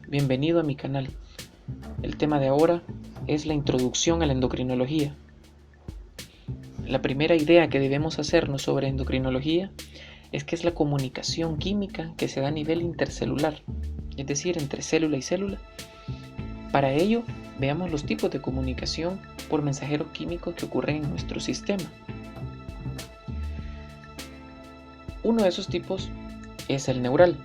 bienvenido a mi canal. El tema de ahora es la introducción a la endocrinología. La primera idea que debemos hacernos sobre endocrinología es que es la comunicación química que se da a nivel intercelular, es decir, entre célula y célula. Para ello, veamos los tipos de comunicación por mensajeros químicos que ocurren en nuestro sistema. Uno de esos tipos es el neural.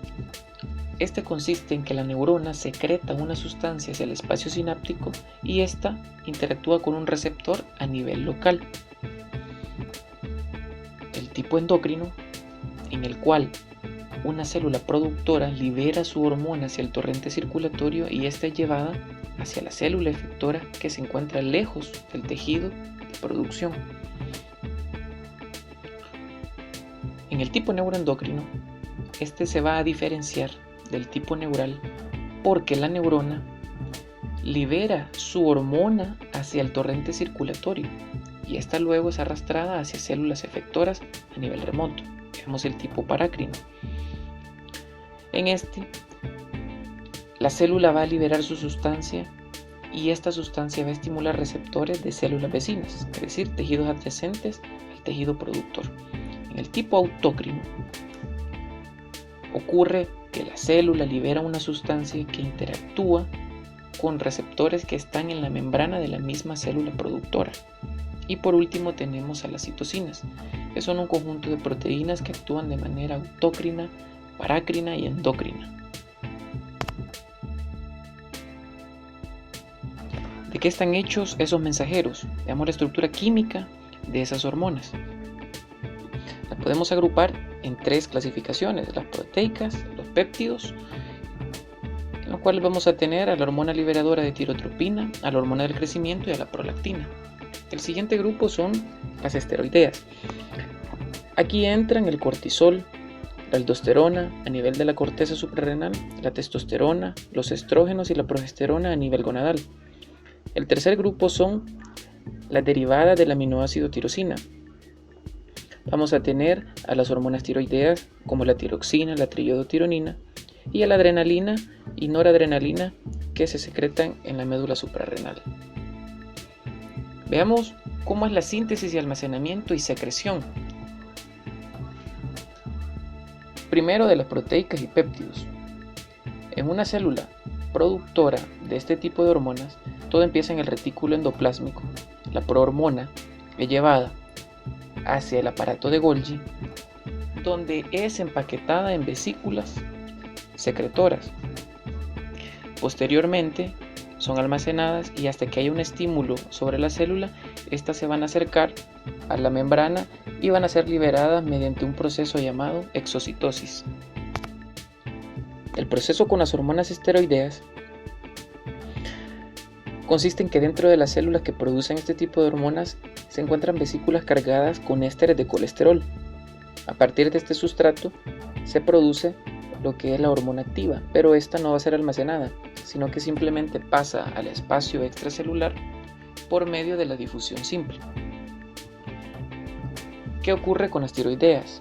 Este consiste en que la neurona secreta una sustancia hacia el espacio sináptico y ésta interactúa con un receptor a nivel local. El tipo endocrino, en el cual una célula productora libera su hormona hacia el torrente circulatorio y esta es llevada hacia la célula efectora que se encuentra lejos del tejido de producción. En el tipo neuroendocrino, este se va a diferenciar del tipo neural porque la neurona libera su hormona hacia el torrente circulatorio y esta luego es arrastrada hacia células efectoras a nivel remoto. Veamos el tipo parácrino. En este, la célula va a liberar su sustancia y esta sustancia va a estimular receptores de células vecinas, es decir, tejidos adyacentes al tejido productor. En el tipo autócrino ocurre que la célula libera una sustancia que interactúa con receptores que están en la membrana de la misma célula productora. Y por último tenemos a las citocinas, que son un conjunto de proteínas que actúan de manera autócrina, parácrina y endócrina. ¿De qué están hechos esos mensajeros? Veamos la estructura química de esas hormonas. Las podemos agrupar en tres clasificaciones: las proteicas, los péptidos, en los cuales vamos a tener a la hormona liberadora de tirotropina, a la hormona del crecimiento y a la prolactina. El siguiente grupo son las esteroideas. Aquí entran el cortisol, la aldosterona a nivel de la corteza suprarrenal, la testosterona, los estrógenos y la progesterona a nivel gonadal. El tercer grupo son las derivadas del aminoácido tirosina. Vamos a tener a las hormonas tiroideas como la tiroxina, la triiodotironina y a la adrenalina y noradrenalina que se secretan en la médula suprarrenal. Veamos cómo es la síntesis y almacenamiento y secreción. Primero de las proteicas y péptidos. En una célula productora de este tipo de hormonas, todo empieza en el retículo endoplásmico. La prohormona es llevada hacia el aparato de Golgi, donde es empaquetada en vesículas secretoras. Posteriormente son almacenadas y hasta que haya un estímulo sobre la célula, estas se van a acercar a la membrana y van a ser liberadas mediante un proceso llamado exocitosis. El proceso con las hormonas esteroideas consiste en que dentro de las células que producen este tipo de hormonas se encuentran vesículas cargadas con ésteres de colesterol. A partir de este sustrato se produce lo que es la hormona activa, pero esta no va a ser almacenada, sino que simplemente pasa al espacio extracelular por medio de la difusión simple. ¿Qué ocurre con las tiroideas?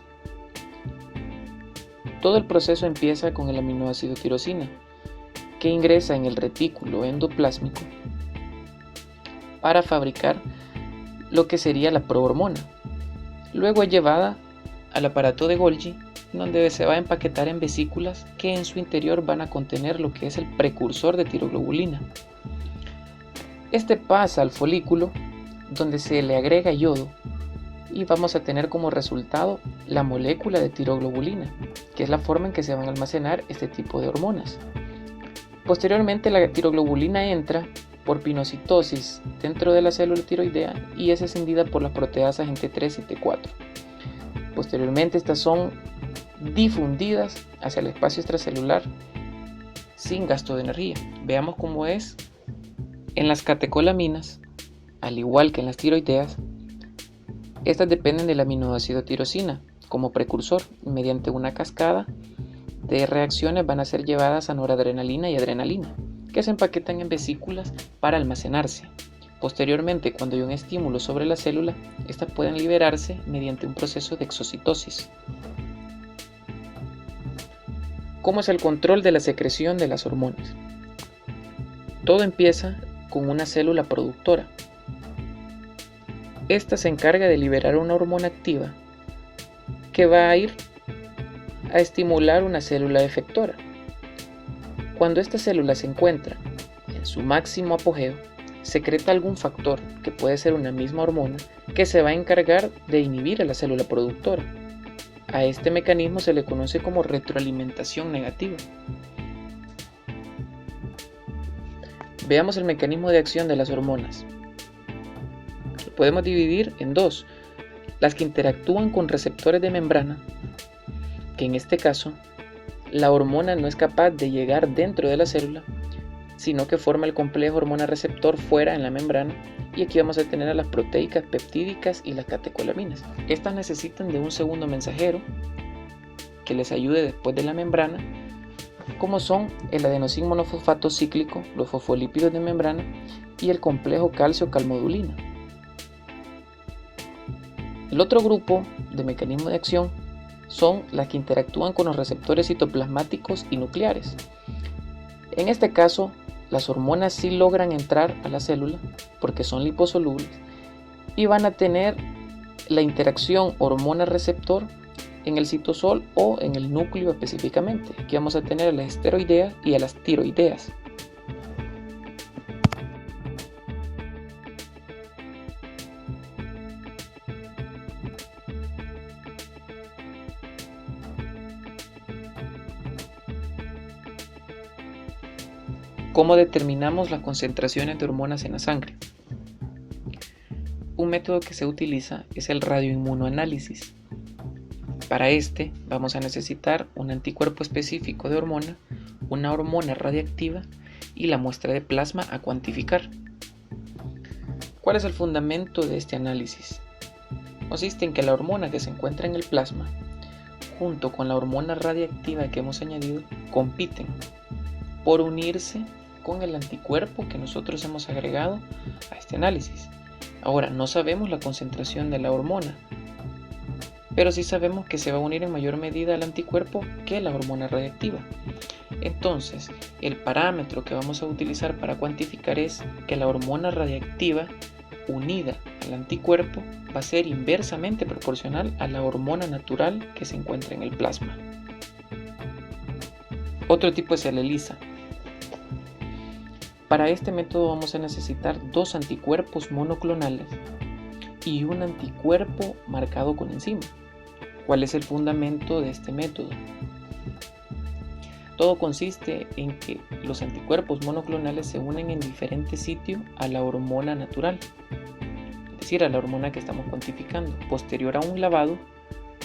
Todo el proceso empieza con el aminoácido tirosina, que ingresa en el retículo endoplásmico para fabricar lo que sería la prohormona. Luego es llevada al aparato de Golgi, donde se va a empaquetar en vesículas que en su interior van a contener lo que es el precursor de tiroglobulina. Este pasa al folículo, donde se le agrega yodo y vamos a tener como resultado la molécula de tiroglobulina, que es la forma en que se van a almacenar este tipo de hormonas. Posteriormente la tiroglobulina entra por pinocitosis dentro de la célula tiroidea y es escindida por las proteasas en T3 y T4. Posteriormente estas son difundidas hacia el espacio extracelular sin gasto de energía. Veamos cómo es en las catecolaminas, al igual que en las tiroideas. Estas dependen del aminoácido tirosina como precursor y mediante una cascada de reacciones van a ser llevadas a noradrenalina y adrenalina, que se empaquetan en vesículas para almacenarse. Posteriormente, cuando hay un estímulo sobre la célula, estas pueden liberarse mediante un proceso de exocitosis. ¿Cómo es el control de la secreción de las hormonas? Todo empieza con una célula productora. Esta se encarga de liberar una hormona activa que va a ir a estimular una célula efectora. Cuando esta célula se encuentra en su máximo apogeo, secreta algún factor, que puede ser una misma hormona, que se va a encargar de inhibir a la célula productora. A este mecanismo se le conoce como retroalimentación negativa. Veamos el mecanismo de acción de las hormonas. Lo podemos dividir en dos: las que interactúan con receptores de membrana, que en este caso la hormona no es capaz de llegar dentro de la célula, sino que forma el complejo hormona-receptor fuera en la membrana, y aquí vamos a tener a las proteicas, peptídicas y las catecolaminas. Estas necesitan de un segundo mensajero que les ayude después de la membrana, como son el adenosín monofosfato cíclico, los fosfolípidos de membrana y el complejo calcio-calmodulina. El otro grupo de mecanismos de acción son las que interactúan con los receptores citoplasmáticos y nucleares. En este caso, las hormonas sí logran entrar a la célula porque son liposolubles y van a tener la interacción hormona-receptor en el citosol o en el núcleo específicamente. Aquí vamos a tener a las esteroideas y a las tiroideas. ¿Cómo determinamos las concentraciones de hormonas en la sangre? Un método que se utiliza es el radioinmunoanálisis. Para este vamos a necesitar un anticuerpo específico de hormona, una hormona radiactiva y la muestra de plasma a cuantificar. ¿Cuál es el fundamento de este análisis? Consiste en que la hormona que se encuentra en el plasma, junto con la hormona radiactiva que hemos añadido, compiten por unirse con el anticuerpo que nosotros hemos agregado a este análisis. Ahora, no sabemos la concentración de la hormona, pero sí sabemos que se va a unir en mayor medida al anticuerpo que la hormona radiactiva. Entonces, el parámetro que vamos a utilizar para cuantificar es que la hormona radiactiva unida al anticuerpo va a ser inversamente proporcional a la hormona natural que se encuentra en el plasma. Otro tipo es el ELISA. Para este método vamos a necesitar dos anticuerpos monoclonales y un anticuerpo marcado con enzima. ¿Cuál es el fundamento de este método? Todo consiste en que los anticuerpos monoclonales se unen en diferente sitio a la hormona natural, es decir, a la hormona que estamos cuantificando. Posterior a un lavado,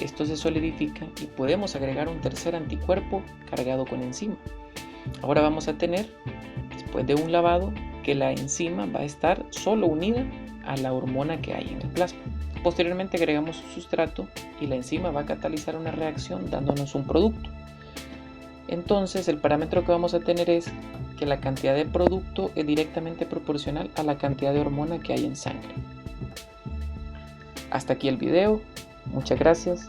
estos se solidifican y podemos agregar un tercer anticuerpo cargado con enzima. Ahora vamos a tener, después de un lavado, que la enzima va a estar solo unida a la hormona que hay en el plasma. Posteriormente agregamos un sustrato y la enzima va a catalizar una reacción dándonos un producto. Entonces el parámetro que vamos a tener es que la cantidad de producto es directamente proporcional a la cantidad de hormona que hay en sangre. Hasta aquí el video. Muchas gracias.